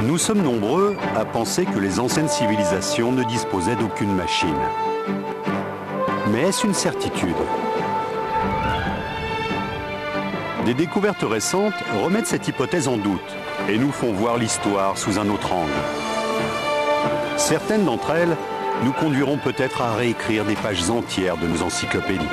Nous sommes nombreux à penser que les anciennes civilisations ne disposaient d'aucune machine. Mais est-ce une certitude? Des découvertes récentes remettent cette hypothèse en doute et nous font voir l'histoire sous un autre angle. Certaines d'entre elles nous conduiront peut-être à réécrire des pages entières de nos encyclopédies.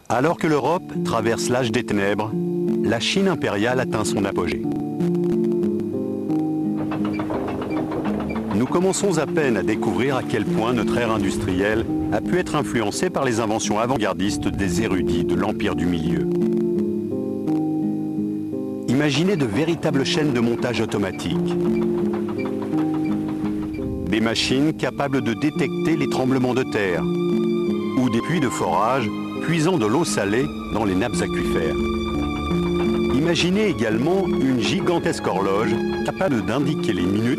Alors que l'Europe traverse l'âge des ténèbres, la Chine impériale atteint son apogée. Nous commençons à peine à découvrir à quel point notre ère industrielle a pu être influencée par les inventions avant-gardistes des érudits de l'Empire du Milieu. Imaginez de véritables chaînes de montage automatiques. Des machines capables de détecter les tremblements de terre ou des puits de forage puisant de l'eau salée dans les nappes aquifères. Imaginez également une gigantesque horloge capable d'indiquer les minutes,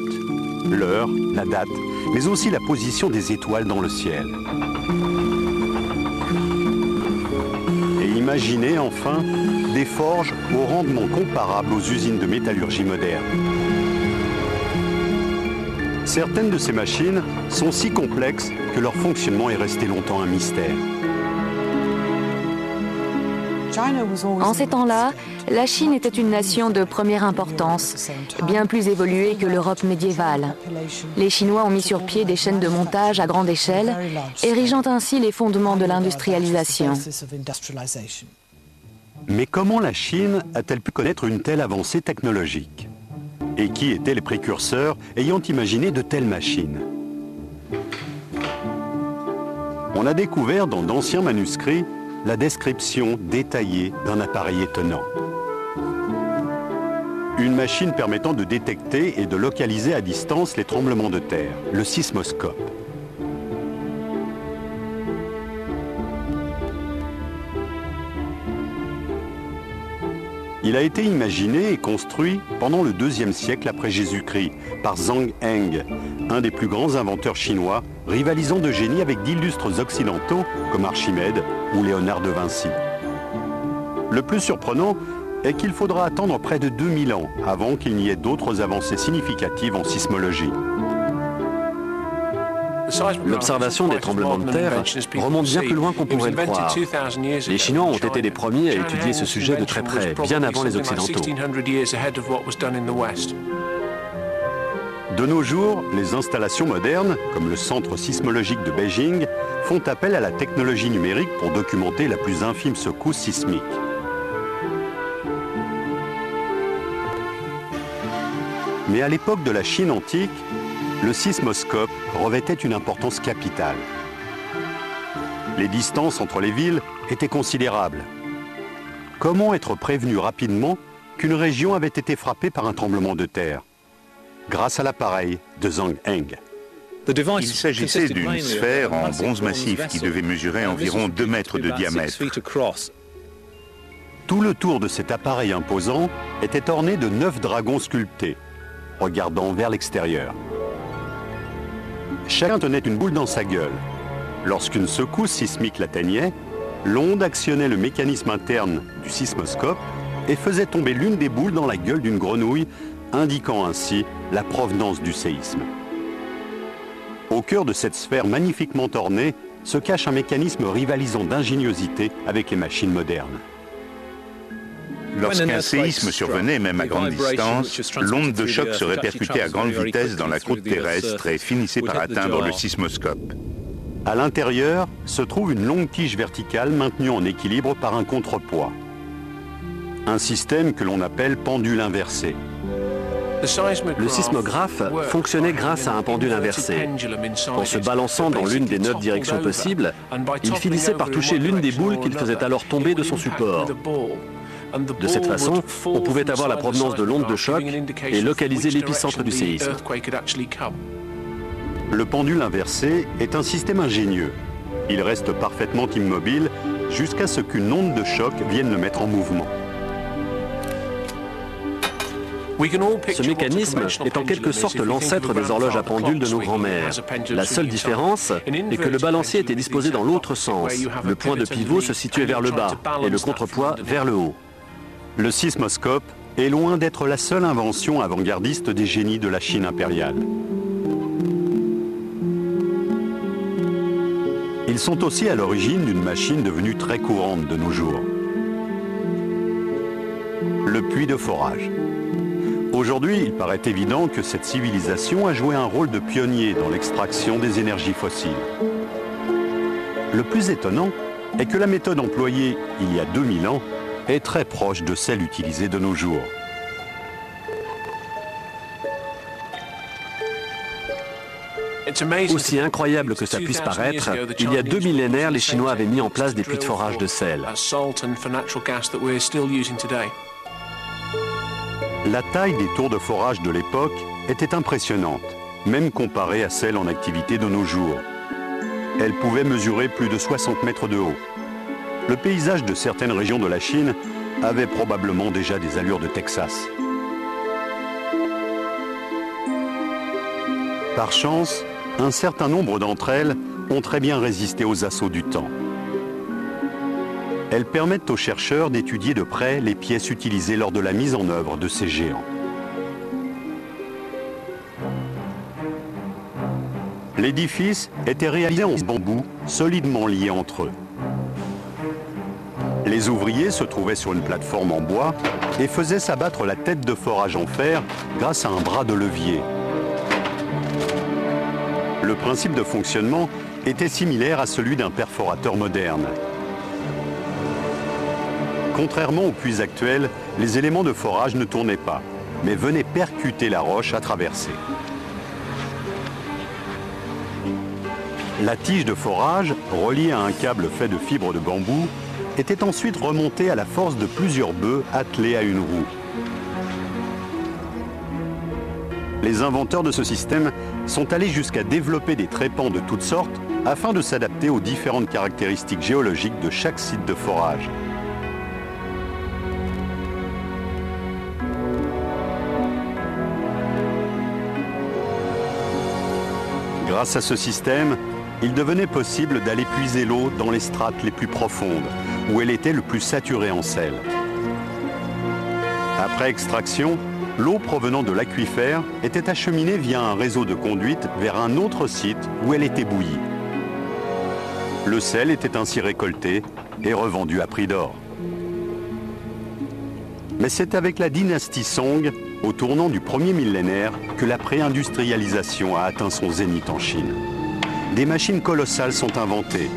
l'heure, la date, mais aussi la position des étoiles dans le ciel. Et imaginez enfin des forges au rendement comparable aux usines de métallurgie moderne. Certaines de ces machines sont si complexes que leur fonctionnement est resté longtemps un mystère. En ces temps-là, la Chine était une nation de première importance, bien plus évoluée que l'Europe médiévale. Les Chinois ont mis sur pied des chaînes de montage à grande échelle, érigeant ainsi les fondements de l'industrialisation. Mais comment la Chine a-t-elle pu connaître une telle avancée technologique? Et qui étaient les précurseurs ayant imaginé de telles machines? On a découvert dans d'anciens manuscrits la description détaillée d'un appareil étonnant. Une machine permettant de détecter et de localiser à distance les tremblements de terre, le sismoscope. Il a été imaginé et construit pendant le IIe siècle après Jésus-Christ par Zhang Heng, un des plus grands inventeurs chinois, rivalisant de génie avec d'illustres occidentaux comme Archimède ou Léonard de Vinci. Le plus surprenant est qu'il faudra attendre près de 2000 ans avant qu'il n'y ait d'autres avancées significatives en sismologie. L'observation des tremblements de terre remonte bien plus loin qu'on pourrait le croire. Les Chinois ont été les premiers à étudier ce sujet de très près, bien avant les Occidentaux. De nos jours, les installations modernes, comme le centre sismologique de Beijing, font appel à la technologie numérique pour documenter la plus infime secousse sismique. Mais à l'époque de la Chine antique, le sismoscope revêtait une importance capitale. Les distances entre les villes étaient considérables. Comment être prévenu rapidement qu'une région avait été frappée par un tremblement de terre? Grâce à l'appareil de Zhang Heng. Il s'agissait d'une sphère en bronze massif qui devait mesurer environ 2 mètres de diamètre. Tout le tour de cet appareil imposant était orné de 9 dragons sculptés, regardant vers l'extérieur. Chacun tenait une boule dans sa gueule. Lorsqu'une secousse sismique l'atteignait, l'onde actionnait le mécanisme interne du sismoscope et faisait tomber l'une des boules dans la gueule d'une grenouille, indiquant ainsi la provenance du séisme. Au cœur de cette sphère magnifiquement ornée se cache un mécanisme rivalisant d'ingéniosité avec les machines modernes. Lorsqu'un séisme survenait, même à grande distance, l'onde de choc se répercutait à grande vitesse dans la croûte terrestre et finissait par atteindre le sismoscope. À l'intérieur se trouve une longue tige verticale maintenue en équilibre par un contrepoids. Un système que l'on appelle pendule inversé. Le sismographe fonctionnait grâce à un pendule inversé. En se balançant dans l'une des 9 directions possibles, il finissait par toucher l'une des boules qu'il faisait alors tomber de son support. De cette façon, on pouvait avoir la provenance de l'onde de choc et localiser l'épicentre du séisme. Le pendule inversé est un système ingénieux. Il reste parfaitement immobile jusqu'à ce qu'une onde de choc vienne le mettre en mouvement. Ce mécanisme est en quelque sorte l'ancêtre des horloges à pendule de nos grands-mères. La seule différence est que le balancier était disposé dans l'autre sens. Le point de pivot se situait vers le bas et le contrepoids vers le haut. Le sismoscope est loin d'être la seule invention avant-gardiste des génies de la Chine impériale. Ils sont aussi à l'origine d'une machine devenue très courante de nos jours. Le puits de forage. Aujourd'hui, il paraît évident que cette civilisation a joué un rôle de pionnier dans l'extraction des énergies fossiles. Le plus étonnant est que la méthode employée il y a 2000 ans est très proche de celle utilisée de nos jours. Aussi incroyable que ça puisse paraître, il y a 2 millénaires, les Chinois avaient mis en place des puits de forage de sel. La taille des tours de forage de l'époque était impressionnante, même comparée à celle en activité de nos jours. Elle pouvait mesurer plus de 60 mètres de haut. Le paysage de certaines régions de la Chine avait probablement déjà des allures de Texas. Par chance, un certain nombre d'entre elles ont très bien résisté aux assauts du temps. Elles permettent aux chercheurs d'étudier de près les pièces utilisées lors de la mise en œuvre de ces géants. L'édifice était réalisé en bambou, solidement liés entre eux. Les ouvriers se trouvaient sur une plateforme en bois et faisaient s'abattre la tête de forage en fer grâce à un bras de levier. Le principe de fonctionnement était similaire à celui d'un perforateur moderne. Contrairement aux puits actuels, les éléments de forage ne tournaient pas, mais venaient percuter la roche à traverser. La tige de forage, reliée à un câble fait de fibres de bambou, était ensuite remontée à la force de plusieurs bœufs attelés à une roue. Les inventeurs de ce système sont allés jusqu'à développer des trépans de toutes sortes afin de s'adapter aux différentes caractéristiques géologiques de chaque site de forage. Grâce à ce système, il devenait possible d'aller puiser l'eau dans les strates les plus profondes, où elle était le plus saturée en sel. Après extraction, l'eau provenant de l'aquifère était acheminée via un réseau de conduites vers un autre site où elle était bouillie. Le sel était ainsi récolté et revendu à prix d'or. Mais c'est avec la dynastie Song, au tournant du premier millénaire, que la pré-industrialisation a atteint son zénith en Chine. Des machines colossales sont inventées,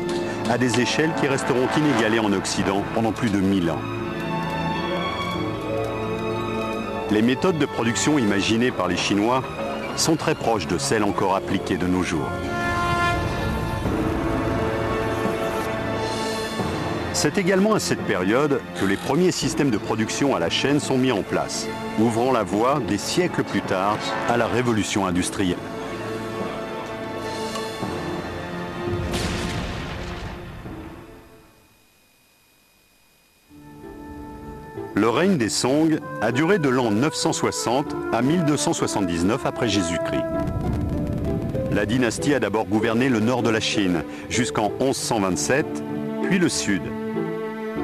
à des échelles qui resteront inégalées en Occident pendant plus de 1000 ans. Les méthodes de production imaginées par les Chinois sont très proches de celles encore appliquées de nos jours. C'est également à cette période que les premiers systèmes de production à la chaîne sont mis en place, ouvrant la voie des siècles plus tard à la révolution industrielle. Le règne des Song a duré de l'an 960 à 1279 après Jésus-Christ. La dynastie a d'abord gouverné le nord de la Chine jusqu'en 1127, puis le sud.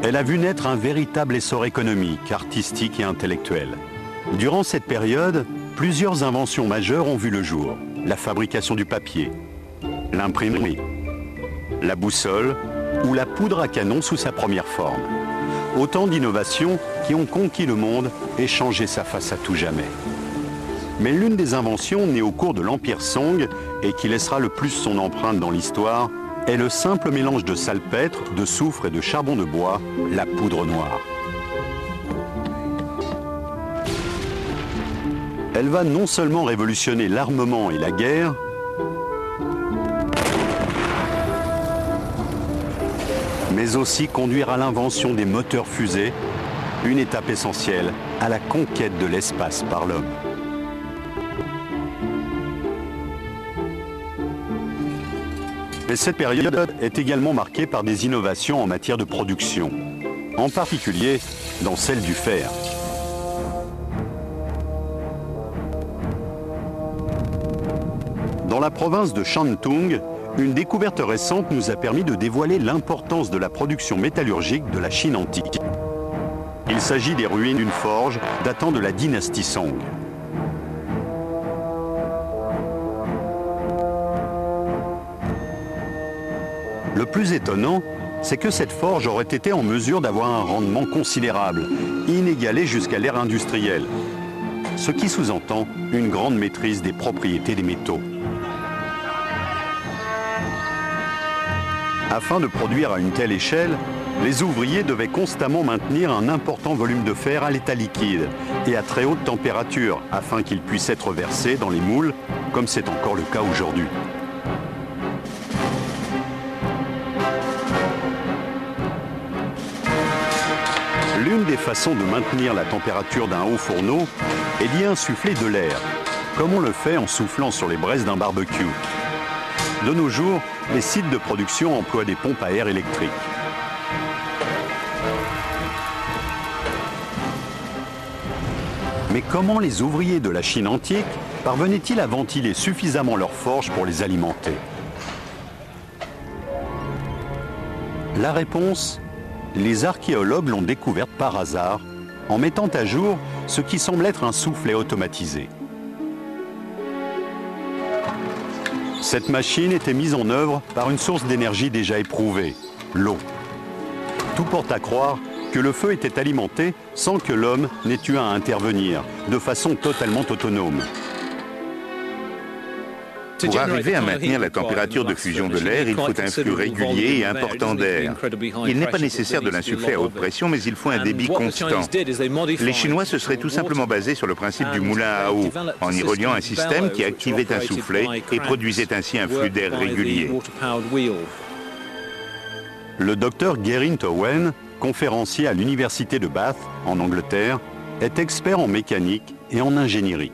Elle a vu naître un véritable essor économique, artistique et intellectuel. Durant cette période, plusieurs inventions majeures ont vu le jour. La fabrication du papier, l'imprimerie, la boussole ou la poudre à canon sous sa première forme. Autant d'innovations qui ont conquis le monde et changé sa face à tout jamais. Mais l'une des inventions nées au cours de l'Empire Song et qui laissera le plus son empreinte dans l'histoire est le simple mélange de salpêtre, de soufre et de charbon de bois, la poudre noire. Elle va non seulement révolutionner l'armement et la guerre, mais aussi conduire à l'invention des moteurs fusées, une étape essentielle à la conquête de l'espace par l'homme. Mais cette période est également marquée par des innovations en matière de production, en particulier dans celle du fer. Dans la province de Shantung, une découverte récente nous a permis de dévoiler l'importance de la production métallurgique de la Chine antique. Il s'agit des ruines d'une forge datant de la dynastie Song. Le plus étonnant, c'est que cette forge aurait été en mesure d'avoir un rendement considérable, inégalé jusqu'à l'ère industrielle, ce qui sous-entend une grande maîtrise des propriétés des métaux. Afin de produire à une telle échelle, les ouvriers devaient constamment maintenir un important volume de fer à l'état liquide et à très haute température afin qu'il puisse être versé dans les moules, comme c'est encore le cas aujourd'hui. L'une des façons de maintenir la température d'un haut fourneau est d'y insuffler de l'air, comme on le fait en soufflant sur les braises d'un barbecue. De nos jours, les sites de production emploient des pompes à air électriques. Mais comment les ouvriers de la Chine antique parvenaient-ils à ventiler suffisamment leurs forges pour les alimenter? La réponse, les archéologues l'ont découverte par hasard en mettant à jour ce qui semble être un soufflet automatisé. Cette machine était mise en œuvre par une source d'énergie déjà éprouvée, l'eau. Tout porte à croire que le feu était alimenté sans que l'homme n'ait eu à intervenir, de façon totalement autonome. Pour arriver à maintenir la température de fusion de l'air, il faut un flux régulier et important d'air. Il n'est pas nécessaire de l'insuffler à haute pression, mais il faut un débit constant. Les Chinois se seraient tout simplement basés sur le principe du moulin à eau, en y reliant un système qui activait un soufflet et produisait ainsi un flux d'air régulier. Le docteur Geraint Owen, conférencier à l'université de Bath, en Angleterre, est expert en mécanique et en ingénierie.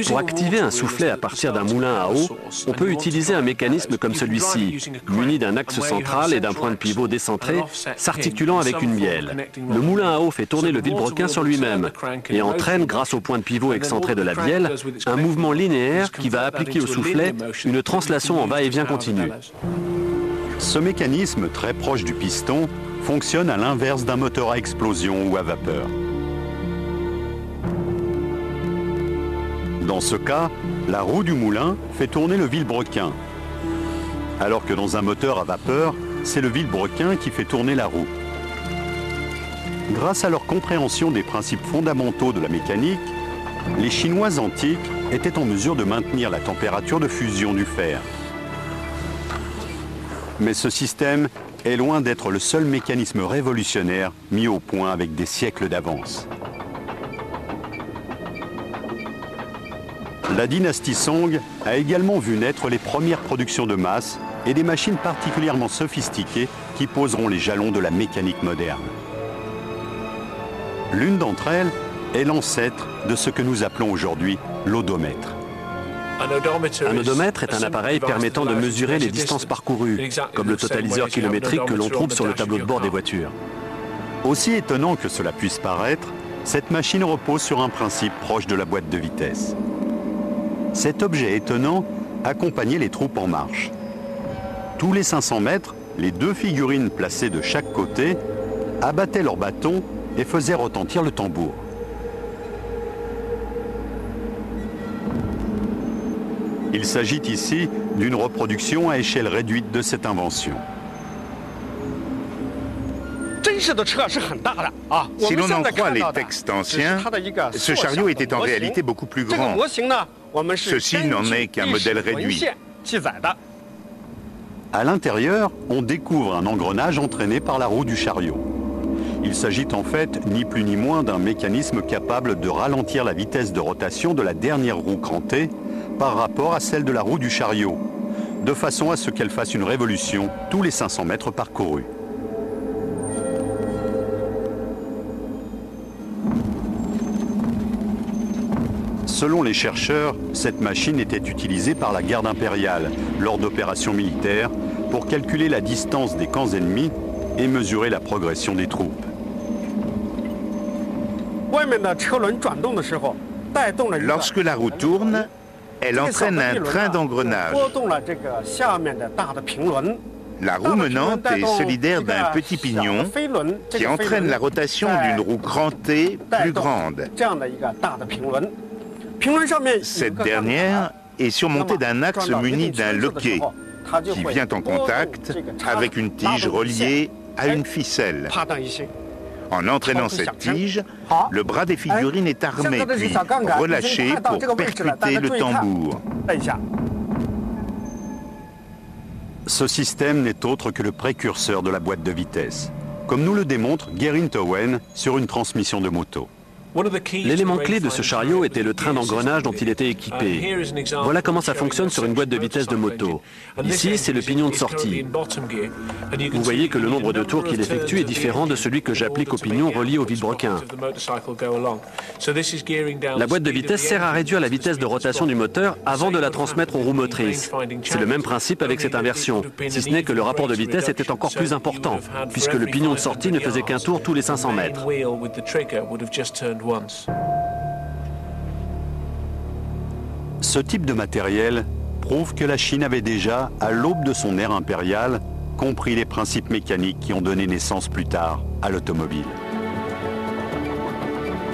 Pour activer un soufflet à partir d'un moulin à eau, on peut utiliser un mécanisme comme celui-ci, muni d'un axe central et d'un point de pivot décentré, s'articulant avec une bielle. Le moulin à eau fait tourner le vilebrequin sur lui-même et entraîne, grâce au point de pivot excentré de la bielle, un mouvement linéaire qui va appliquer au soufflet une translation en va-et-vient continu. Ce mécanisme, très proche du piston, fonctionne à l'inverse d'un moteur à explosion ou à vapeur. Dans ce cas, la roue du moulin fait tourner le vilebrequin, alors que dans un moteur à vapeur, c'est le vilebrequin qui fait tourner la roue. Grâce à leur compréhension des principes fondamentaux de la mécanique, les Chinois antiques étaient en mesure de maintenir la température de fusion du fer. Mais ce système est loin d'être le seul mécanisme révolutionnaire mis au point avec des siècles d'avance. La dynastie Song a également vu naître les premières productions de masse et des machines particulièrement sophistiquées qui poseront les jalons de la mécanique moderne. L'une d'entre elles est l'ancêtre de ce que nous appelons aujourd'hui l'odomètre. Un odomètre est un appareil permettant de mesurer les distances parcourues, comme le totaliseur kilométrique que l'on trouve sur le tableau de bord des voitures. Aussi étonnant que cela puisse paraître, cette machine repose sur un principe proche de la boîte de vitesse. Cet objet étonnant accompagnait les troupes en marche. Tous les 500 mètres, les deux figurines placées de chaque côté abattaient leur bâton et faisaient retentir le tambour. Il s'agit ici d'une reproduction à échelle réduite de cette invention. Si l'on en croit les textes anciens, ce chariot était en réalité beaucoup plus grand. Ceci n'en est qu'un modèle réduit. À l'intérieur, on découvre un engrenage entraîné par la roue du chariot. Il s'agit en fait ni plus ni moins d'un mécanisme capable de ralentir la vitesse de rotation de la dernière roue crantée par rapport à celle de la roue du chariot, de façon à ce qu'elle fasse une révolution tous les 500 mètres parcourus. Selon les chercheurs, cette machine était utilisée par la garde impériale lors d'opérations militaires pour calculer la distance des camps ennemis et mesurer la progression des troupes. Lorsque la roue tourne, Elle entraîne un train d'engrenage. La roue menante est solidaire d'un petit pignon qui entraîne la rotation d'une roue crantée plus grande. Cette dernière est surmontée d'un axe muni d'un loquet qui vient en contact avec une tige reliée à une ficelle. En entraînant cette tige, le bras des figurines est armé puis relâché pour percuter le tambour. Ce système n'est autre que le précurseur de la boîte de vitesse, comme nous le démontre Geraint Owen sur une transmission de moto. L'élément clé de ce chariot était le train d'engrenage dont il était équipé. Voilà comment ça fonctionne sur une boîte de vitesse de moto. Ici, c'est le pignon de sortie. Vous voyez que le nombre de tours qu'il effectue est différent de celui que j'applique au pignon relié au vilebrequin. La boîte de vitesse sert à réduire la vitesse de rotation du moteur avant de la transmettre aux roues motrices. C'est le même principe avec cette inversion, si ce n'est que le rapport de vitesse était encore plus important, puisque le pignon de sortie ne faisait qu'un tour tous les 500 mètres. Ce type de matériel prouve que la Chine avait déjà, à l'aube de son ère impériale, compris les principes mécaniques qui ont donné naissance plus tard à l'automobile.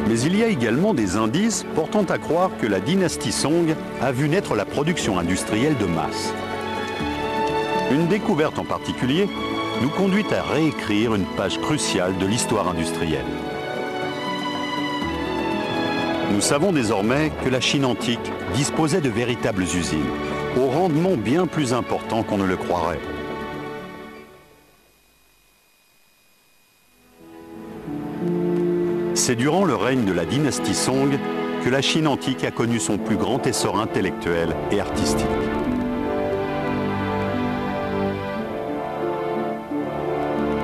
Mais il y a également des indices portant à croire que la dynastie Song a vu naître la production industrielle de masse. Une découverte en particulier nous conduit à réécrire une page cruciale de l'histoire industrielle. Nous savons désormais que la Chine antique disposait de véritables usines, au rendement bien plus important qu'on ne le croirait. C'est durant le règne de la dynastie Song que la Chine antique a connu son plus grand essor intellectuel et artistique.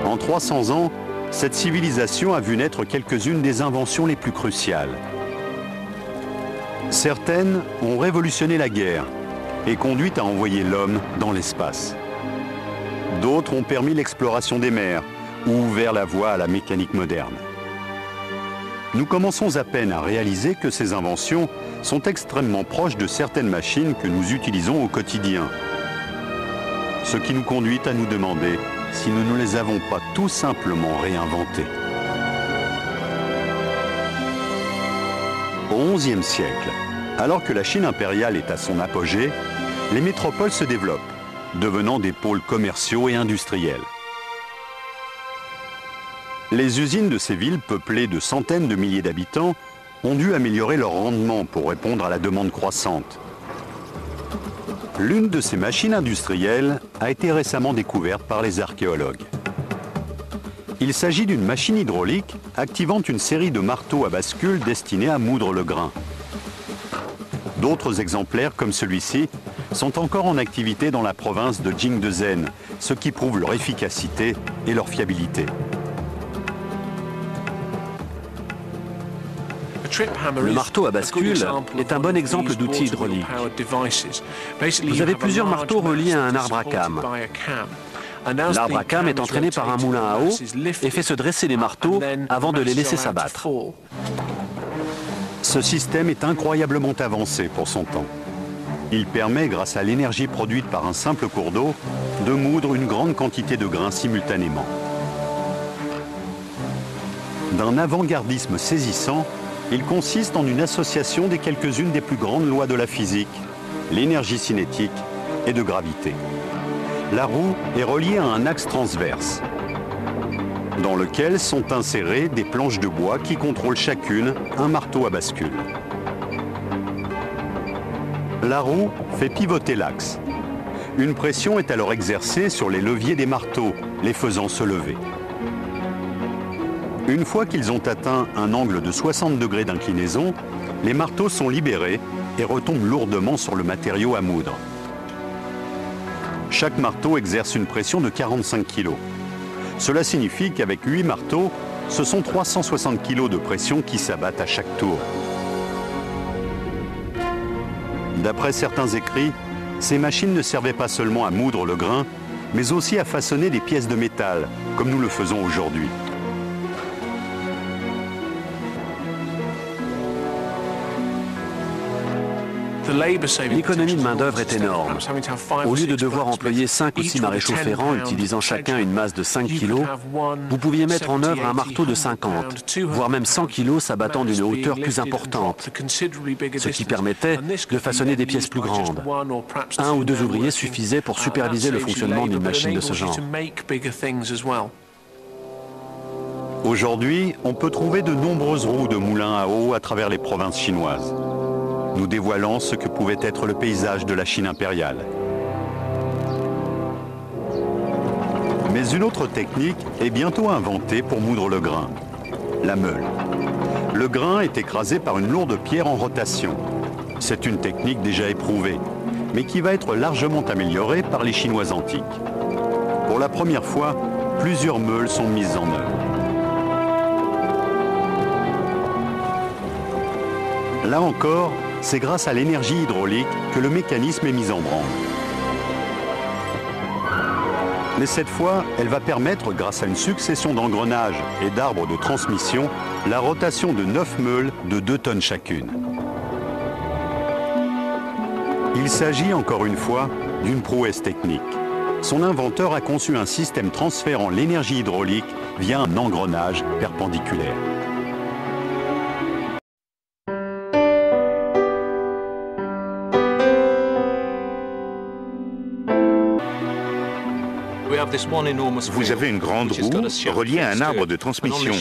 En 300 ans, cette civilisation a vu naître quelques-unes des inventions les plus cruciales. Certaines ont révolutionné la guerre et conduit à envoyer l'homme dans l'espace. D'autres ont permis l'exploration des mers ou ouvert la voie à la mécanique moderne. Nous commençons à peine à réaliser que ces inventions sont extrêmement proches de certaines machines que nous utilisons au quotidien. Ce qui nous conduit à nous demander si nous ne les avons pas tout simplement réinventées. Au XIe siècle, alors que la Chine impériale est à son apogée, les métropoles se développent, devenant des pôles commerciaux et industriels. Les usines de ces villes peuplées de centaines de milliers d'habitants ont dû améliorer leur rendement pour répondre à la demande croissante. L'une de ces machines industrielles a été récemment découverte par les archéologues. Il s'agit d'une machine hydraulique activant une série de marteaux à bascule destinés à moudre le grain. D'autres exemplaires comme celui-ci sont encore en activité dans la province de Jingdezhen, ce qui prouve leur efficacité et leur fiabilité. Le marteau à bascule est un bon exemple d'outil hydraulique. Vous avez plusieurs marteaux reliés à un arbre à cames. L'arbre à cames est entraîné par un moulin à eau et fait se dresser les marteaux avant de les laisser s'abattre. Ce système est incroyablement avancé pour son temps. Il permet, grâce à l'énergie produite par un simple cours d'eau, de moudre une grande quantité de grains simultanément. D'un avant-gardisme saisissant, il consiste en une association des quelques-unes des plus grandes lois de la physique, l'énergie cinétique et de gravité. La roue est reliée à un axe transverse, dans lequel sont insérées des planches de bois qui contrôlent chacune un marteau à bascule. La roue fait pivoter l'axe. Une pression est alors exercée sur les leviers des marteaux, les faisant se lever. Une fois qu'ils ont atteint un angle de 60 degrés d'inclinaison, les marteaux sont libérés et retombent lourdement sur le matériau à moudre. Chaque marteau exerce une pression de 45 kg. Cela signifie qu'avec 8 marteaux, ce sont 360 kg de pression qui s'abattent à chaque tour. D'après certains écrits, ces machines ne servaient pas seulement à moudre le grain, mais aussi à façonner des pièces de métal, comme nous le faisons aujourd'hui. L'économie de main-d'œuvre est énorme. Au lieu de devoir employer 5 ou 6 maréchaux ferrants utilisant chacun une masse de 5 kg, vous pouviez mettre en œuvre un marteau de 50, voire même 100 kg s'abattant d'une hauteur plus importante, ce qui permettait de façonner des pièces plus grandes. 1 ou 2 ouvriers suffisaient pour superviser le fonctionnement d'une machine de ce genre. Aujourd'hui, on peut trouver de nombreuses roues de moulins à eau à travers les provinces chinoises, nous dévoilant ce que pouvait être le paysage de la Chine impériale. Mais une autre technique est bientôt inventée pour moudre le grain, la meule. Le grain est écrasé par une lourde pierre en rotation. C'est une technique déjà éprouvée, mais qui va être largement améliorée par les Chinois antiques. Pour la première fois, plusieurs meules sont mises en œuvre. Là encore, c'est grâce à l'énergie hydraulique que le mécanisme est mis en branle. Mais cette fois, elle va permettre, grâce à une succession d'engrenages et d'arbres de transmission, la rotation de 9 meules de 2 tonnes chacune. Il s'agit encore une fois d'une prouesse technique. Son inventeur a conçu un système transférant l'énergie hydraulique via un engrenage perpendiculaire. Vous avez une grande roue reliée à un arbre de transmission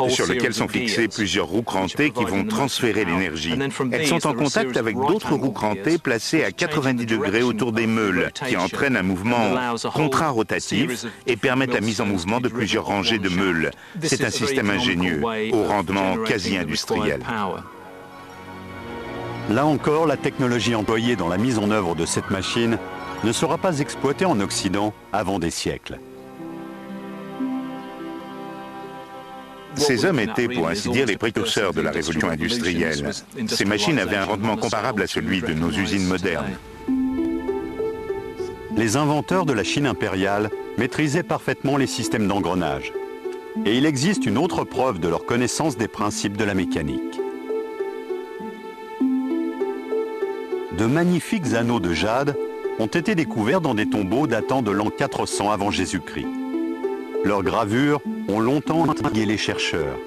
sur lequel sont fixées plusieurs roues crantées qui vont transférer l'énergie. Elles sont en contact avec d'autres roues crantées placées à 90 degrés autour des meules qui entraînent un mouvement contrarotatif et permettent la mise en mouvement de plusieurs rangées de meules. C'est un système ingénieux au rendement quasi industriel. Là encore, la technologie employée dans la mise en œuvre de cette machine ne sera pas exploité en Occident avant des siècles. Ces hommes étaient, pour ainsi dire, les précurseurs de la révolution industrielle. Ces machines avaient un rendement comparable à celui de nos usines modernes. Les inventeurs de la Chine impériale maîtrisaient parfaitement les systèmes d'engrenage. Et il existe une autre preuve de leur connaissance des principes de la mécanique. De magnifiques anneaux de jade ont été découverts dans des tombeaux datant de l'an 400 avant Jésus-Christ. Leurs gravures ont longtemps intrigué les chercheurs.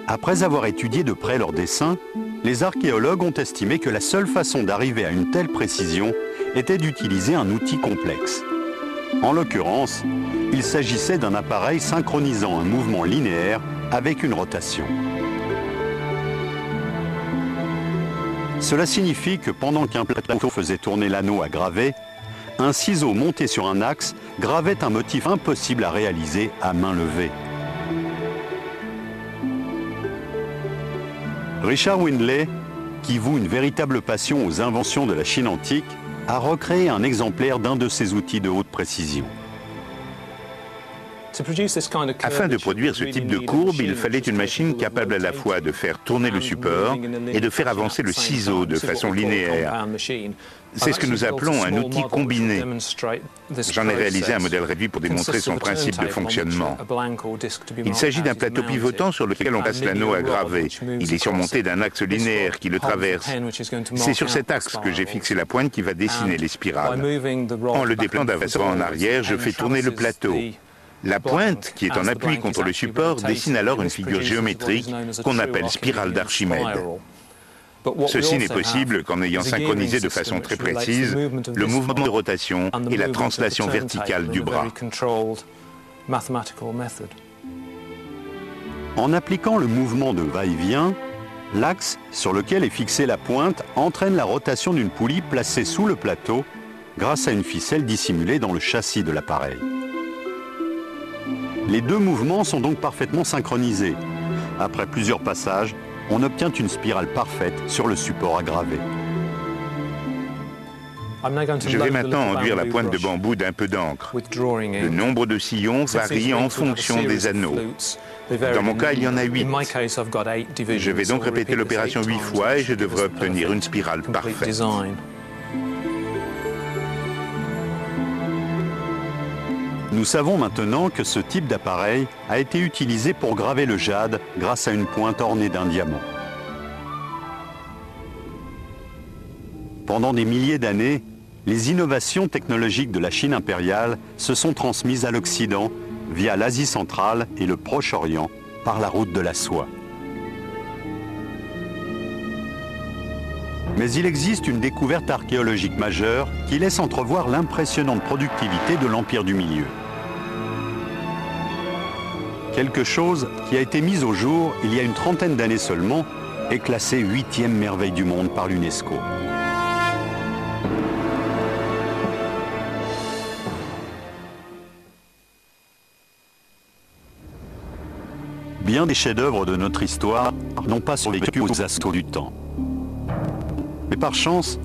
Après avoir étudié de près leurs dessins, les archéologues ont estimé que la seule façon d'arriver à une telle précision était d'utiliser un outil complexe. En l'occurrence, il s'agissait d'un appareil synchronisant un mouvement linéaire avec une rotation. Cela signifie que pendant qu'un plateau faisait tourner l'anneau à graver, un ciseau monté sur un axe gravait un motif impossible à réaliser à main levée. Richard Windley, qui voue une véritable passion aux inventions de la Chine antique, a recréé un exemplaire d'un de ces outils de haute précision. Afin de produire ce type de courbe, il fallait une machine capable à la fois de faire tourner le support et de faire avancer le ciseau de façon linéaire. C'est ce que nous appelons un outil combiné. J'en ai réalisé un modèle réduit pour démontrer son principe de fonctionnement. Il s'agit d'un plateau pivotant sur lequel on place l'anneau à graver. Il est surmonté d'un axe linéaire qui le traverse. C'est sur cet axe que j'ai fixé la pointe qui va dessiner les spirales. En le déplaçant d'avant en arrière, je fais tourner le plateau. La pointe, qui est en appui contre le support, dessine alors une figure géométrique qu'on appelle spirale d'Archimède. Ceci n'est possible qu'en ayant synchronisé de façon très précise le mouvement de rotation et la translation verticale du bras. En appliquant le mouvement de va-et-vient, l'axe sur lequel est fixée la pointe entraîne la rotation d'une poulie placée sous le plateau grâce à une ficelle dissimulée dans le châssis de l'appareil. Les deux mouvements sont donc parfaitement synchronisés. Après plusieurs passages, on obtient une spirale parfaite sur le support à graver. Je vais maintenant enduire la pointe de bambou d'un peu d'encre. Le nombre de sillons varie en fonction des anneaux. Dans mon cas, il y en a 8. Je vais donc répéter l'opération 8 fois et je devrais obtenir une spirale parfaite. Nous savons maintenant que ce type d'appareil a été utilisé pour graver le jade grâce à une pointe ornée d'un diamant. Pendant des milliers d'années, les innovations technologiques de la Chine impériale se sont transmises à l'Occident via l'Asie centrale et le Proche-Orient par la route de la soie. Mais il existe une découverte archéologique majeure qui laisse entrevoir l'impressionnante productivité de l'Empire du Milieu. Quelque chose qui a été mis au jour il y a une trentaine d'années seulement est classé 8e merveille du monde par l'UNESCO. Bien des chefs-d'œuvre de notre histoire n'ont pas survécu aux assauts du temps. Mais par chance,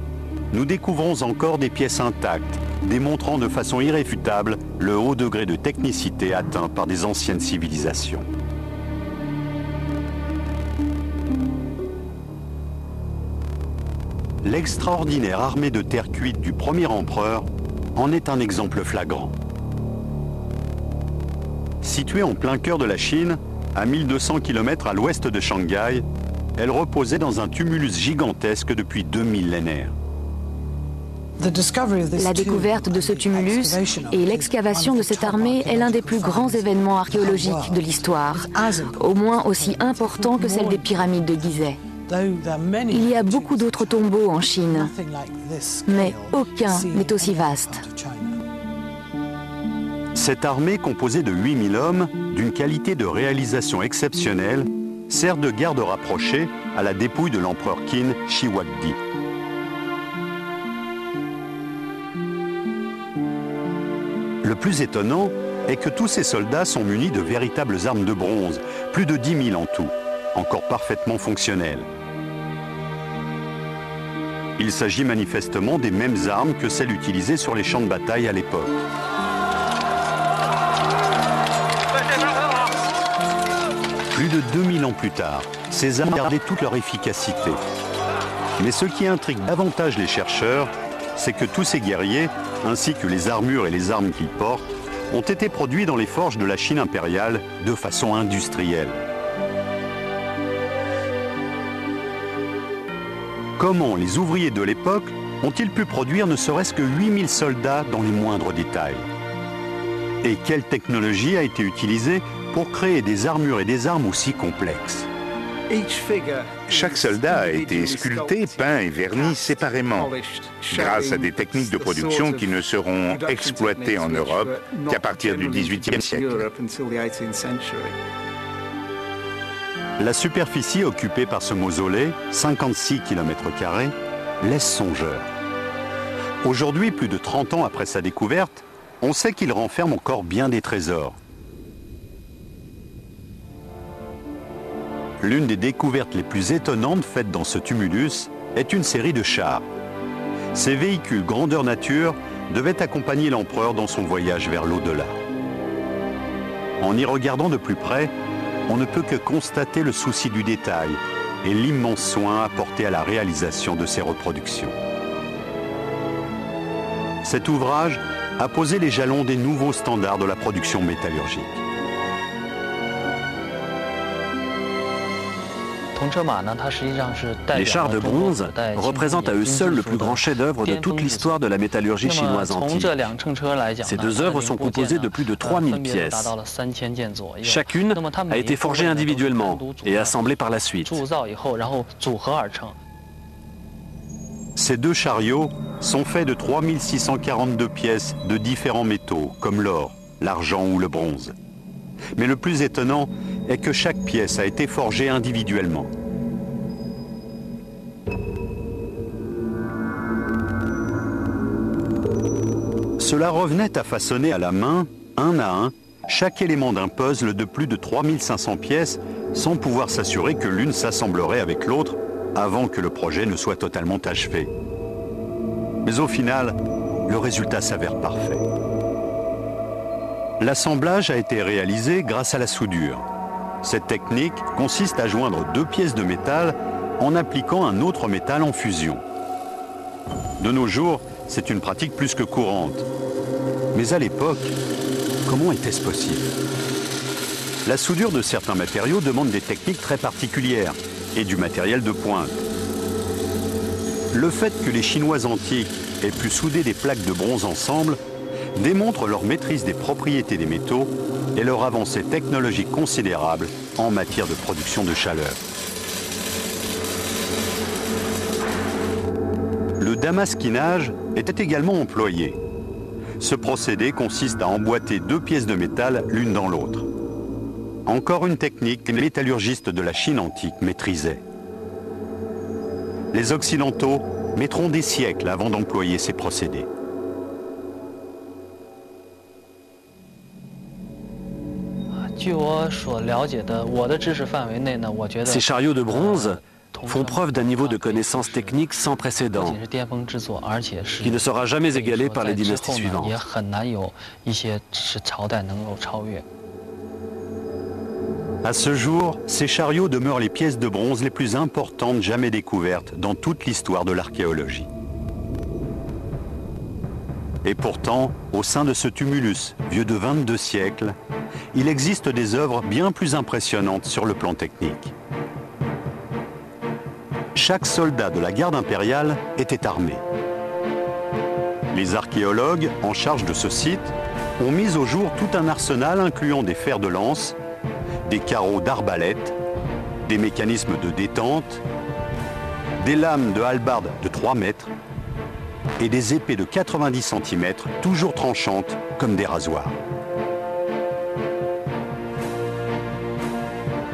nous découvrons encore des pièces intactes, démontrant de façon irréfutable le haut degré de technicité atteint par des anciennes civilisations. L'extraordinaire armée de terre cuite du premier empereur en est un exemple flagrant. Située en plein cœur de la Chine, à 1200 km à l'ouest de Shanghai, elle reposait dans un tumulus gigantesque depuis 2 millénaires. La découverte de ce tumulus et l'excavation de cette armée est l'un des plus grands événements archéologiques de l'histoire, au moins aussi important que celle des pyramides de Gizeh. Il y a beaucoup d'autres tombeaux en Chine, mais aucun n'est aussi vaste. Cette armée composée de 8000 hommes, d'une qualité de réalisation exceptionnelle, sert de garde rapprochée à la dépouille de l'empereur Qin Shi Huangdi. Le plus étonnant est que tous ces soldats sont munis de véritables armes de bronze, plus de 10 000 en tout, encore parfaitement fonctionnelles. Il s'agit manifestement des mêmes armes que celles utilisées sur les champs de bataille à l'époque. Plus de 2000 ans plus tard, ces armes gardaient toute leur efficacité. Mais ce qui intrigue davantage les chercheurs, c'est que tous ces guerriers, ainsi que les armures et les armes qu'ils portent, ont été produits dans les forges de la Chine impériale de façon industrielle. Comment les ouvriers de l'époque ont-ils pu produire ne serait-ce que 8000 soldats dans les moindres détails? Et quelle technologie a été utilisée pour créer des armures et des armes aussi complexes? Chaque soldat a été sculpté, peint et verni séparément, grâce à des techniques de production qui ne seront exploitées en Europe qu'à partir du XVIIIe siècle. La superficie occupée par ce mausolée, 56 km², laisse songeur. Aujourd'hui, plus de 30 ans après sa découverte, on sait qu'il renferme encore bien des trésors. L'une des découvertes les plus étonnantes faites dans ce tumulus est une série de chars. Ces véhicules grandeur nature devaient accompagner l'empereur dans son voyage vers l'au-delà. En y regardant de plus près, on ne peut que constater le souci du détail et l'immense soin apporté à la réalisation de ces reproductions. Cet ouvrage a posé les jalons des nouveaux standards de la production métallurgique. Les chars de bronze représentent à eux seuls le plus grand chef-d'œuvre de toute l'histoire de la métallurgie chinoise antique. Ces deux œuvres sont composées de plus de 3000 pièces. Chacune a été forgée individuellement et assemblée par la suite. Ces deux chariots sont faits de 3642 pièces de différents métaux, comme l'or, l'argent ou le bronze. Mais le plus étonnant est que chaque pièce a été forgée individuellement. Cela revenait à façonner à la main, un à un, chaque élément d'un puzzle de plus de 3500 pièces, sans pouvoir s'assurer que l'une s'assemblerait avec l'autre avant que le projet ne soit totalement achevé. Mais au final, le résultat s'avère parfait. L'assemblage a été réalisé grâce à la soudure. Cette technique consiste à joindre deux pièces de métal en appliquant un autre métal en fusion. De nos jours, c'est une pratique plus que courante. Mais à l'époque, comment était-ce possible? La soudure de certains matériaux demande des techniques très particulières et du matériel de pointe. Le fait que les Chinois antiques aient pu souder des plaques de bronze ensemble démontre leur maîtrise des propriétés des métaux et leur avancée technologique considérable en matière de production de chaleur. Le damasquinage était également employé. Ce procédé consiste à emboîter deux pièces de métal l'une dans l'autre. Encore une technique que les métallurgistes de la Chine antique maîtrisaient. Les Occidentaux mettront des siècles avant d'employer ces procédés. Ces chariots de bronze font preuve d'un niveau de connaissance technique sans précédent, qui ne sera jamais égalé par les dynasties suivantes. À ce jour, ces chariots demeurent les pièces de bronze les plus importantes jamais découvertes dans toute l'histoire de l'archéologie. Et pourtant, au sein de ce tumulus, vieux de 22 siècles, il existe des œuvres bien plus impressionnantes sur le plan technique. Chaque soldat de la garde impériale était armé. Les archéologues en charge de ce site ont mis au jour tout un arsenal incluant des fers de lance, des carreaux d'arbalète, des mécanismes de détente, des lames de hallebarde de 3 mètres et des épées de 90 cm, toujours tranchantes comme des rasoirs.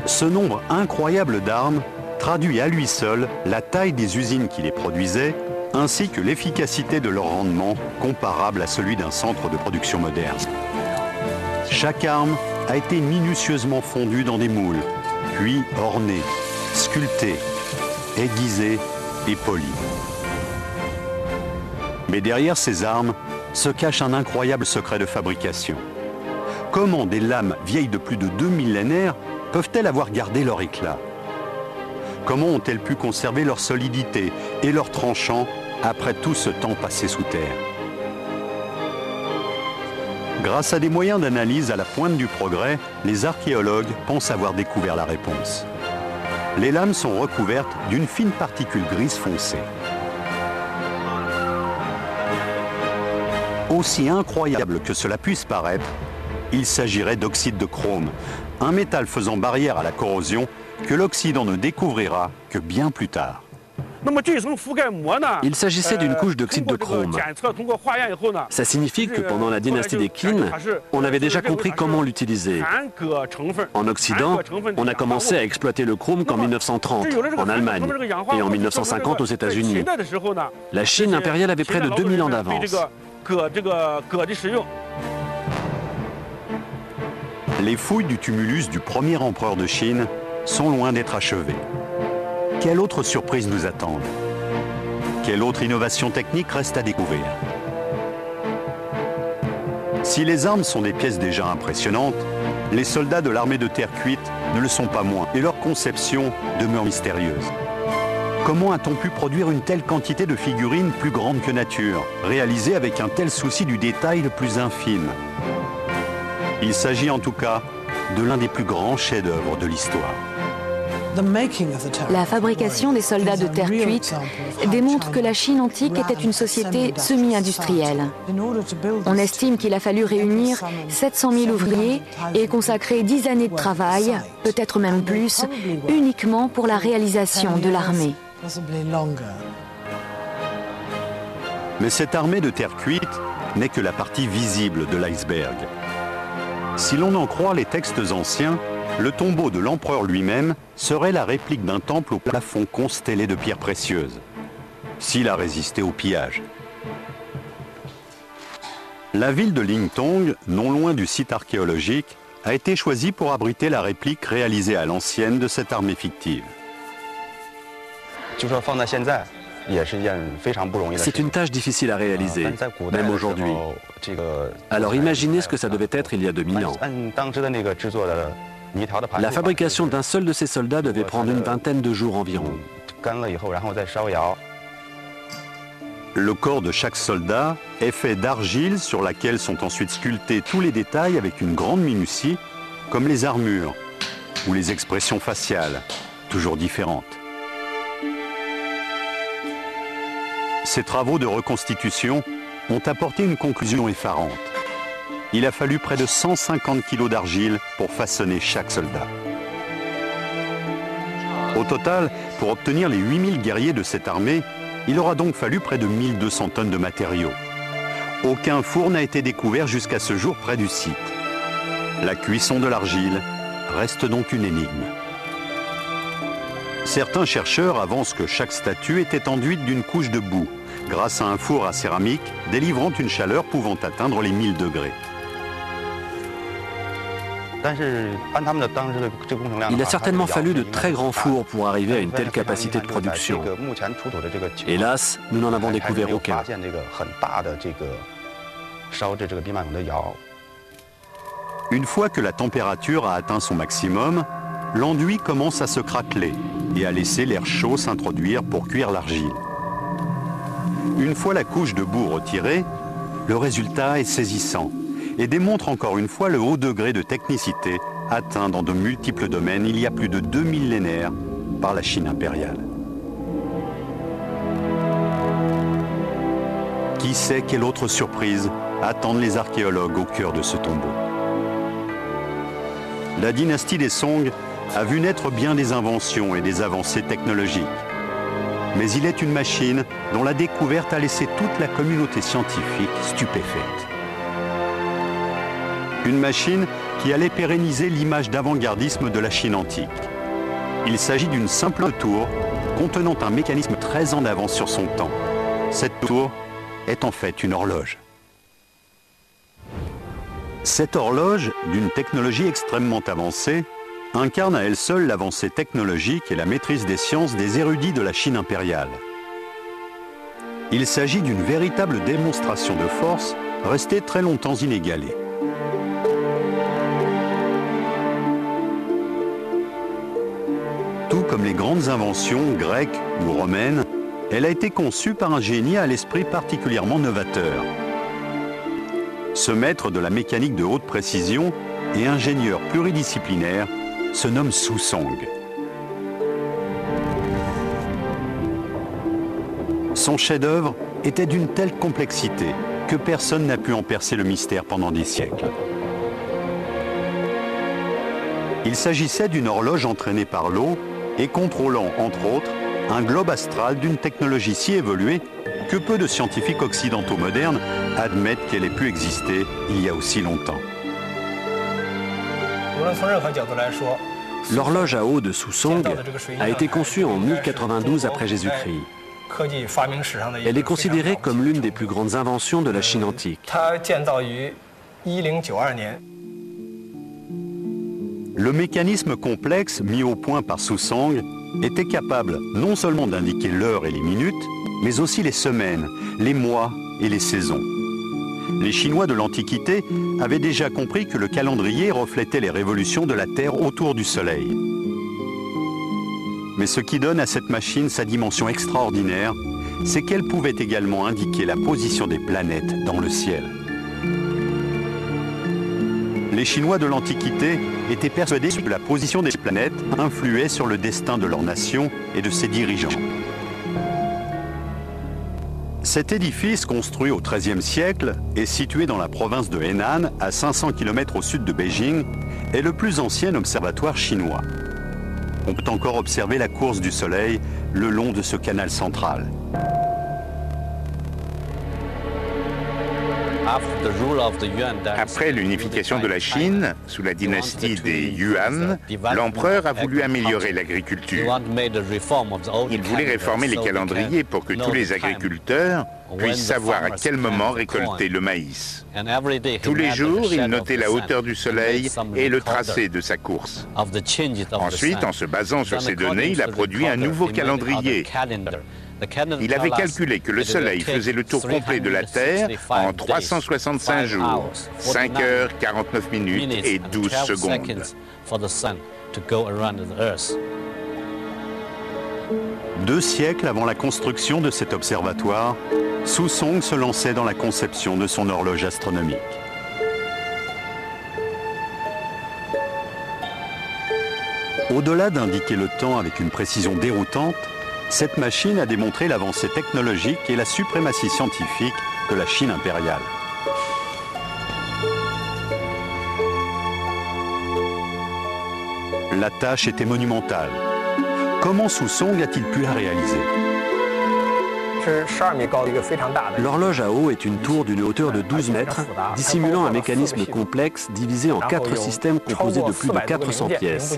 Ce nombre incroyable d'armes traduit à lui seul la taille des usines qui les produisaient, ainsi que l'efficacité de leur rendement comparable à celui d'un centre de production moderne. Chaque arme a été minutieusement fondue dans des moules, puis ornée, sculptée, aiguisée et polie. Mais derrière ces armes se cache un incroyable secret de fabrication. Comment des lames vieilles de plus de 2 millénaires peuvent-elles avoir gardé leur éclat? Comment ont-elles pu conserver leur solidité et leur tranchant après tout ce temps passé sous terre? Grâce à des moyens d'analyse à la pointe du progrès, les archéologues pensent avoir découvert la réponse. Les lames sont recouvertes d'une fine particule grise foncée. Aussi incroyable que cela puisse paraître, il s'agirait d'oxyde de chrome, un métal faisant barrière à la corrosion que l'Occident ne découvrira que bien plus tard. Il s'agissait d'une couche d'oxyde de chrome. Ça signifie que pendant la dynastie des Qin, on avait déjà compris comment l'utiliser. En Occident, on a commencé à exploiter le chrome qu'en 1930, en Allemagne, et en 1950 aux États-Unis. La Chine impériale avait près de 2000 ans d'avance. Les fouilles du tumulus du premier empereur de Chine sont loin d'être achevées. Quelle autre surprise nous attend? Quelle autre innovation technique reste à découvrir? Si les armes sont des pièces déjà impressionnantes, les soldats de l'armée de terre cuite ne le sont pas moins, et leur conception demeure mystérieuse. Comment a-t-on pu produire une telle quantité de figurines plus grandes que nature, réalisées avec un tel souci du détail le plus infime? Il s'agit en tout cas de l'un des plus grands chefs-d'œuvre de l'histoire. La fabrication des soldats de terre cuite démontre que la Chine antique était une société semi-industrielle. On estime qu'il a fallu réunir 700 000 ouvriers et consacrer 10 années de travail, peut-être même plus, uniquement pour la réalisation de l'armée. Mais cette armée de terre cuite n'est que la partie visible de l'iceberg. Si l'on en croit les textes anciens, le tombeau de l'empereur lui-même serait la réplique d'un temple au plafond constellé de pierres précieuses, s'il a résisté au pillage. La ville de Lingtong, non loin du site archéologique, a été choisie pour abriter la réplique réalisée à l'ancienne de cette armée fictive. C'est une tâche difficile à réaliser, même aujourd'hui. Alors imaginez ce que ça devait être il y a 2000 ans. La fabrication d'un seul de ces soldats devait prendre une vingtaine de jours environ. Le corps de chaque soldat est fait d'argile sur laquelle sont ensuite sculptés tous les détails avec une grande minutie, comme les armures ou les expressions faciales, toujours différentes. Ces travaux de reconstitution ont apporté une conclusion effarante. Il a fallu près de 150 kilos d'argile pour façonner chaque soldat. Au total, pour obtenir les 8000 guerriers de cette armée, il aura donc fallu près de 1200 tonnes de matériaux. Aucun four n'a été découvert jusqu'à ce jour près du site. La cuisson de l'argile reste donc une énigme. Certains chercheurs avancent que chaque statue était enduite d'une couche de boue, grâce à un four à céramique délivrant une chaleur pouvant atteindre les 1000 degrés. Il a certainement fallu de très grands fours pour arriver à une telle capacité de production. Hélas, nous n'en avons découvert aucun. Une fois que la température a atteint son maximum, l'enduit commence à se craqueler et à laisser l'air chaud s'introduire pour cuire l'argile. Une fois la couche de boue retirée, le résultat est saisissant et démontre encore une fois le haut degré de technicité atteint dans de multiples domaines il y a plus de 2 millénaires par la Chine impériale. Qui sait quelle autre surprise attendent les archéologues au cœur de ce tombeau? La dynastie des Song a vu naître bien des inventions et des avancées technologiques. Mais il est une machine dont la découverte a laissé toute la communauté scientifique stupéfaite. Une machine qui allait pérenniser l'image d'avant-gardisme de la Chine antique. Il s'agit d'une simple tour contenant un mécanisme très en avance sur son temps. Cette tour est en fait une horloge. Cette horloge, d'une technologie extrêmement avancée, incarne à elle seule l'avancée technologique et la maîtrise des sciences des érudits de la Chine impériale. Il s'agit d'une véritable démonstration de force restée très longtemps inégalée. Tout comme les grandes inventions grecques ou romaines, elle a été conçue par un génie à l'esprit particulièrement novateur. Ce maître de la mécanique de haute précision et ingénieur pluridisciplinaire se nomme Su Song. Son chef-d'œuvre était d'une telle complexité que personne n'a pu en percer le mystère pendant des siècles. Il s'agissait d'une horloge entraînée par l'eau et contrôlant, entre autres, un globe astral d'une technologie si évoluée que peu de scientifiques occidentaux modernes admettent qu'elle ait pu exister il y a aussi longtemps. L'horloge à eau de Su Song a été conçue en 1092 après Jésus-Christ. Elle est considérée comme l'une des plus grandes inventions de la Chine antique. Le mécanisme complexe mis au point par Su Song était capable non seulement d'indiquer l'heure et les minutes, mais aussi les semaines, les mois et les saisons. Les Chinois de l'Antiquité avaient déjà compris que le calendrier reflétait les révolutions de la Terre autour du Soleil. Mais ce qui donne à cette machine sa dimension extraordinaire, c'est qu'elle pouvait également indiquer la position des planètes dans le ciel. Les Chinois de l'Antiquité étaient persuadés que la position des planètes influait sur le destin de leur nation et de ses dirigeants. Cet édifice, construit au XIIIe siècle et situé dans la province de Henan, à 500 km au sud de Beijing, est le plus ancien observatoire chinois. On peut encore observer la course du Soleil le long de ce canal central. Après l'unification de la Chine, sous la dynastie des Yuan, l'empereur a voulu améliorer l'agriculture. Il voulait réformer les calendriers pour que tous les agriculteurs puissent savoir à quel moment récolter le maïs. Tous les jours, il notait la hauteur du soleil et le tracé de sa course. Ensuite, en se basant sur ces données, il a produit un nouveau calendrier. Il avait calculé que le Soleil faisait le tour complet de la Terre en 365 jours, 5 heures, 49 minutes et 12 secondes. 2 siècles avant la construction de cet observatoire, Su Song se lançait dans la conception de son horloge astronomique. Au-delà d'indiquer le temps avec une précision déroutante, Cette machine a démontré l'avancée technologique et la suprématie scientifique de la Chine impériale. La tâche était monumentale. Comment Sou-Song a-t-il pu la réaliser? L'horloge à eau est une tour d'une hauteur de 12 mètres, dissimulant un mécanisme complexe divisé en 4 systèmes composés de plus de 400 pièces.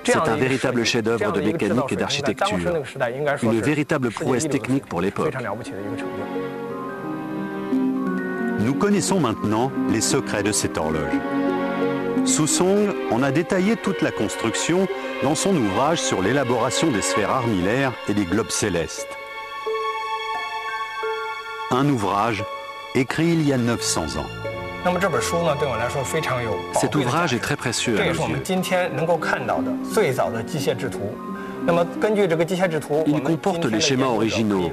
C'est un véritable chef-d'œuvre de mécanique et d'architecture, une véritable prouesse technique pour l'époque. Nous connaissons maintenant les secrets de cette horloge. Sou-Song en a détaillé toute la construction dans son ouvrage sur l'élaboration des sphères armillaires et des globes célestes. Un ouvrage écrit il y a 900 ans. Cet ouvrage est très précieux à nos yeux. Il comporte les schémas originaux,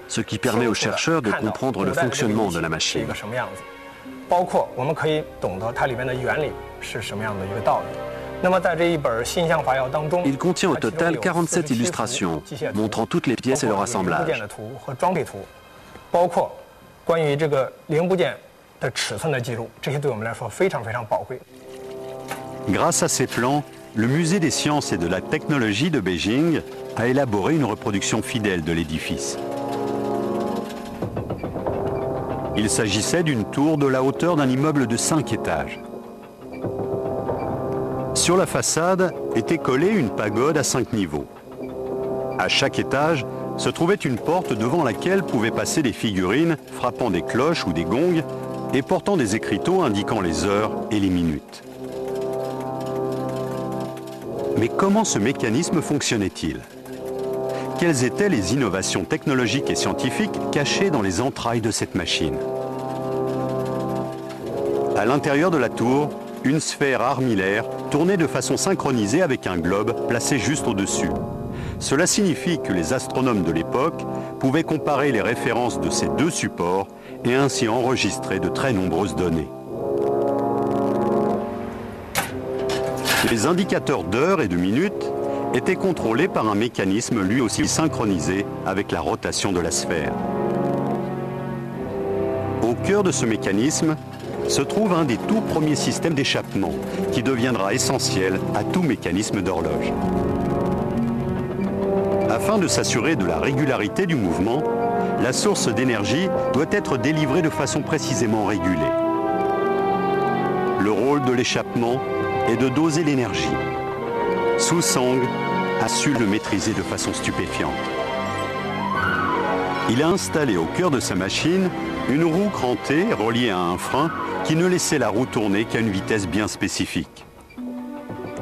ce qui permet aux chercheurs de comprendre le fonctionnement de la machine. Il contient au total 47 illustrations, montrant toutes les pièces et leur assemblage. Grâce à ces plans, le Musée des sciences et de la technologie de Beijing a élaboré une reproduction fidèle de l'édifice. Il s'agissait d'une tour de la hauteur d'un immeuble de 5 étages. Sur la façade était collée une pagode à 5 niveaux. À chaque étage se trouvait une porte devant laquelle pouvaient passer des figurines frappant des cloches ou des gongs et portant des écriteaux indiquant les heures et les minutes. Mais comment ce mécanisme fonctionnait-il? Quelles étaient les innovations technologiques et scientifiques cachées dans les entrailles de cette machine? À l'intérieur de la tour, une sphère armillaire tournait de façon synchronisée avec un globe placé juste au-dessus. Cela signifie que les astronomes de l'époque pouvaient comparer les références de ces deux supports et ainsi enregistrer de très nombreuses données. Les indicateurs d'heures et de minutes étaient contrôlés par un mécanisme lui aussi synchronisé avec la rotation de la sphère. Au cœur de ce mécanisme se trouve un des tout premiers systèmes d'échappement qui deviendra essentiel à tout mécanisme d'horloge. Afin de s'assurer de la régularité du mouvement, la source d'énergie doit être délivrée de façon précisément régulée. Le rôle de l'échappement est de doser l'énergie. Sou-Song a su le maîtriser de façon stupéfiante. Il a installé au cœur de sa machine une roue crantée reliée à un frein qui ne laissait la roue tourner qu'à une vitesse bien spécifique.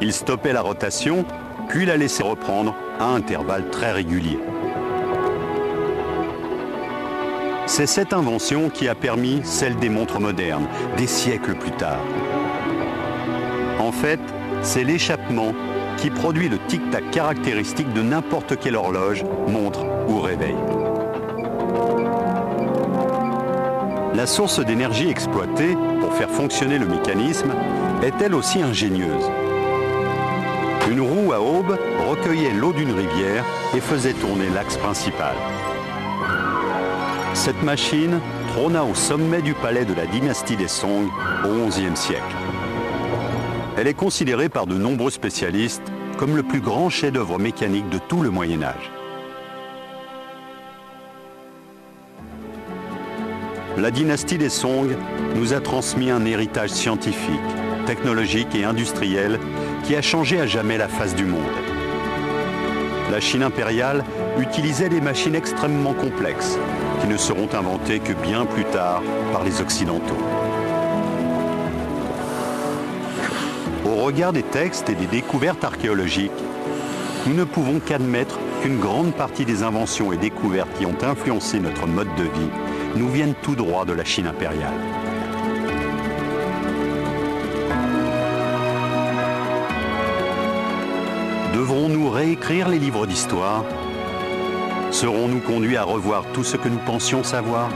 Il stoppait la rotation, puis la laissait reprendre à intervalles très réguliers. C'est cette invention qui a permis celle des montres modernes, des siècles plus tard. En fait, c'est l'échappement qui produit le tic-tac caractéristique de n'importe quelle horloge, montre ou réveil. La source d'énergie exploitée pour faire fonctionner le mécanisme est elle aussi ingénieuse. Une roue à aube recueillait l'eau d'une rivière et faisait tourner l'axe principal. Cette machine trôna au sommet du palais de la dynastie des Song au XIe siècle. Elle est considérée par de nombreux spécialistes comme le plus grand chef-d'œuvre mécanique de tout le Moyen Âge. La dynastie des Song nous a transmis un héritage scientifique, technologique et industriel qui a changé à jamais la face du monde. La Chine impériale utilisait des machines extrêmement complexes qui ne seront inventées que bien plus tard par les Occidentaux. Au regard des textes et des découvertes archéologiques, nous ne pouvons qu'admettre qu'une grande partie des inventions et découvertes qui ont influencé notre mode de vie nous viennent tout droit de la Chine impériale. Devrons-nous réécrire les livres d'histoire? Serons-nous conduits à revoir tout ce que nous pensions savoir?